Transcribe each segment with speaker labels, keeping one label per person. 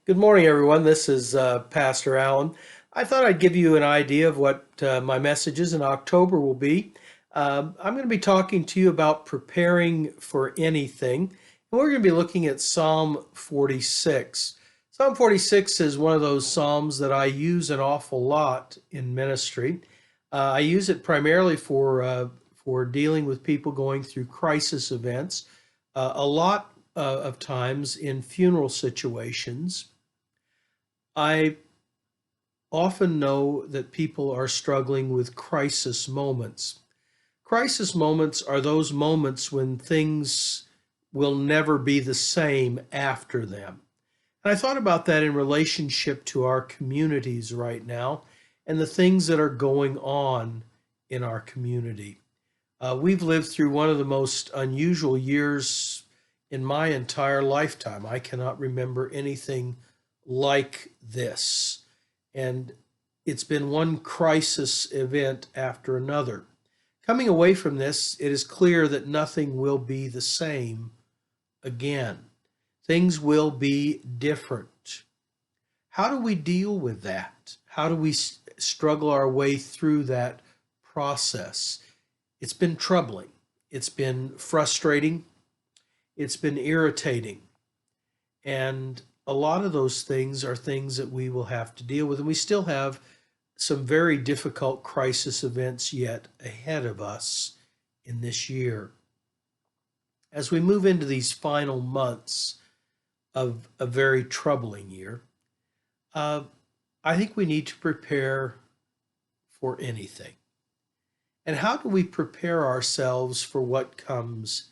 Speaker 1: Good morning, everyone. This is Pastor Allen. I thought I'd give you an idea of what my messages in October will be. I'm going to be talking to you about preparing for anything, and we're going to be looking at Psalm 46. Psalm 46 is one of those Psalms that I use an awful lot in ministry. I use it primarily for dealing with people going through crisis events, a lot of times in funeral situations. I often know that people are struggling with crisis moments. Crisis moments are those moments when things will never be the same after them. And I thought about that in relationship to our communities right now and the things that are going on in our community. We've lived through one of the most unusual years in my entire lifetime. I cannot remember anything like this. And it's been one crisis event after another. Coming away from this, it is clear that nothing will be the same again. Things will be different. How do we deal with that? How do we struggle our way through that process? It's been troubling. It's been frustrating. It's been irritating. And a lot of those things are things that we will have to deal with. And we still have some very difficult crisis events yet ahead of us in this year. As we move into these final months of a very troubling year, I think we need to prepare for anything. And how do we prepare ourselves for what comes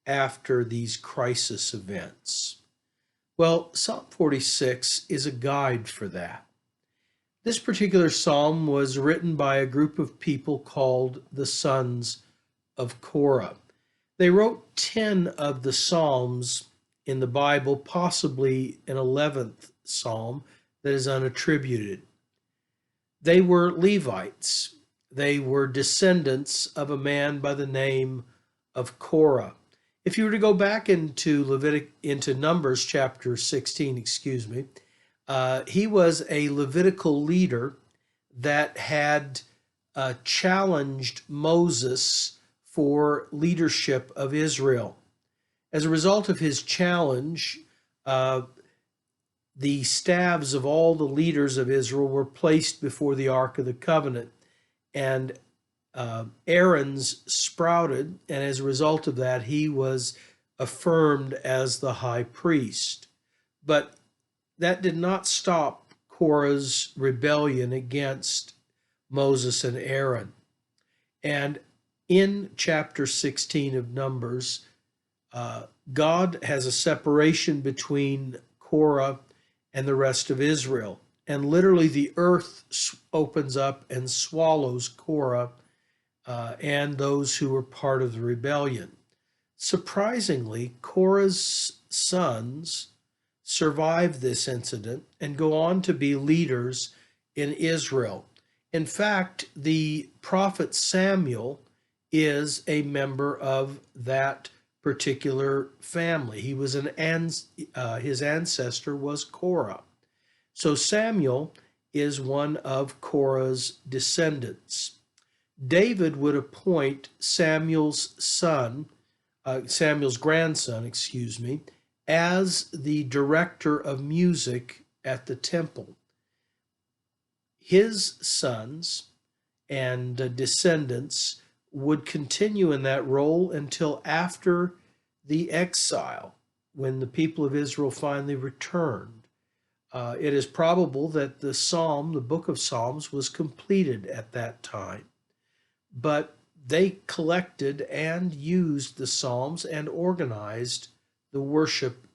Speaker 1: after these crisis events? Well, Psalm 46 is a guide for that. This particular psalm was written by a group of people called the sons of Korah. They wrote 10 of the psalms in the Bible, possibly an 11th psalm that is unattributed. They were Levites. They were descendants of a man by the name of Korah. If you were to go back into Numbers chapter 16, he was a Levitical leader that had challenged Moses for leadership of Israel. As a result of his challenge, the staves of all the leaders of Israel were placed before the Ark of the Covenant, and Aaron's sprouted, and as a result of that, he was affirmed as the high priest. But that did not stop Korah's rebellion against Moses and Aaron. And in chapter 16 of Numbers, God has a separation between Korah and the rest of Israel. And literally the earth opens up and swallows Korah and those who were part of the rebellion. Surprisingly, Korah's sons survive this incident and go on to be leaders in Israel. In fact, the prophet Samuel is a member of that particular family. He was his ancestor was Korah. So Samuel is one of Korah's descendants. David would appoint Samuel's grandson, as the director of music at the temple. His sons and descendants would continue in that role until after the exile, when the people of Israel finally returned. It is probable that the book of Psalms, was completed at that time. But they collected and used the Psalms and organized the worship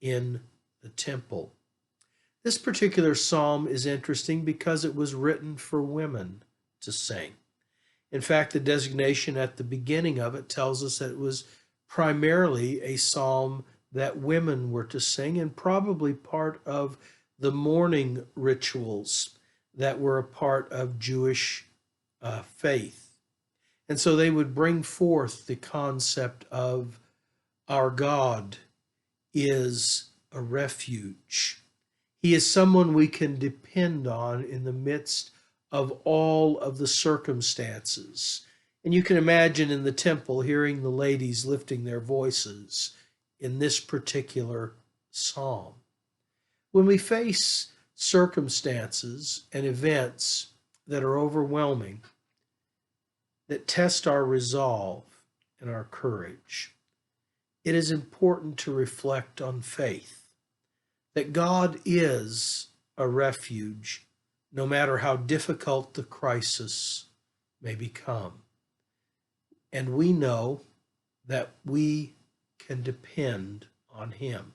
Speaker 1: in the temple. This particular psalm is interesting because it was written for women to sing. In fact, the designation at the beginning of it tells us that it was primarily a psalm that women were to sing, and probably part of the mourning rituals that were a part of Jewish faith. And so they would bring forth the concept of our God is a refuge. He is someone we can depend on in the midst of all of the circumstances. And you can imagine in the temple hearing the ladies lifting their voices in this particular psalm. When we face circumstances and events that are overwhelming, that test our resolve and our courage, it is important to reflect on faith, that God is a refuge no matter how difficult the crisis may become. And we know that we can depend on Him.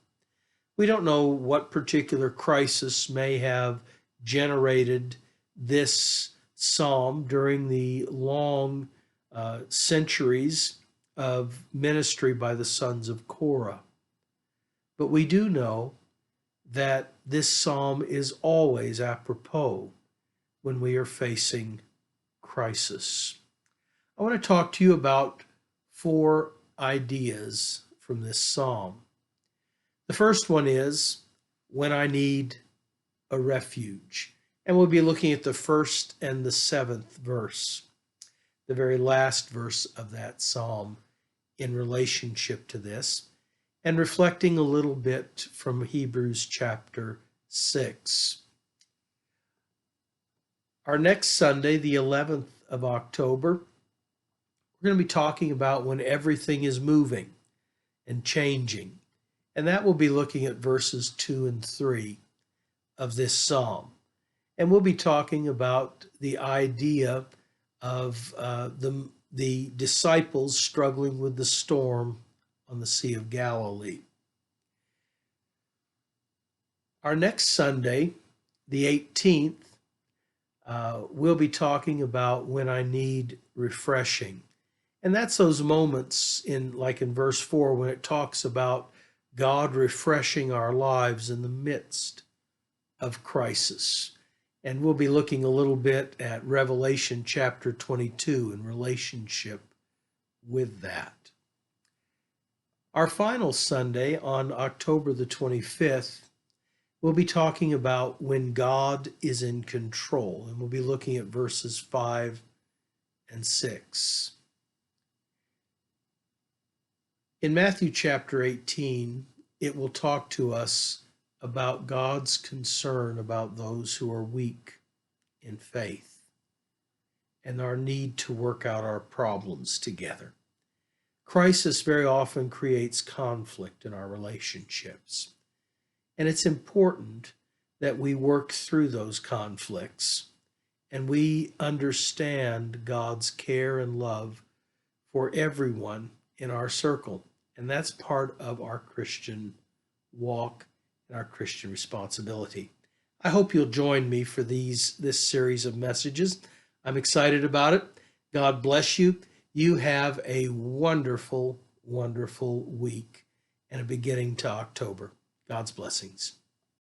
Speaker 1: We don't know what particular crisis may have generated this psalm during the long centuries of ministry by the sons of Korah. But we do know that this psalm is always apropos when we are facing crisis. I want to talk to you about 4 ideas from this psalm. The first one is when I need a refuge. And we'll be looking at the 1st and the 7th verse, the very last verse of that psalm in relationship to this, and reflecting a little bit from Hebrews chapter 6. Our next Sunday, the 11th of October, we're going to be talking about when everything is moving and changing. And that will be looking at verses 2 and 3 of this psalm. And we'll be talking about the idea of the disciples struggling with the storm on the Sea of Galilee. Our next Sunday, the 18th, we'll be talking about when I need refreshing. And that's those moments like in verse 4, when it talks about God refreshing our lives in the midst of crisis. And we'll be looking a little bit at Revelation chapter 22 in relationship with that. Our final Sunday on October the 25th, we'll be talking about when God is in control. And we'll be looking at verses 5 and 6. In Matthew chapter 18, it will talk to us about God's concern about those who are weak in faith and our need to work out our problems together. Crisis very often creates conflict in our relationships, and it's important that we work through those conflicts and we understand God's care and love for everyone in our circle. And that's part of our Christian walk and our Christian responsibility. I hope you'll join me for this series of messages. I'm excited about it. God bless you. You have a wonderful, wonderful week and a beginning to October. God's blessings.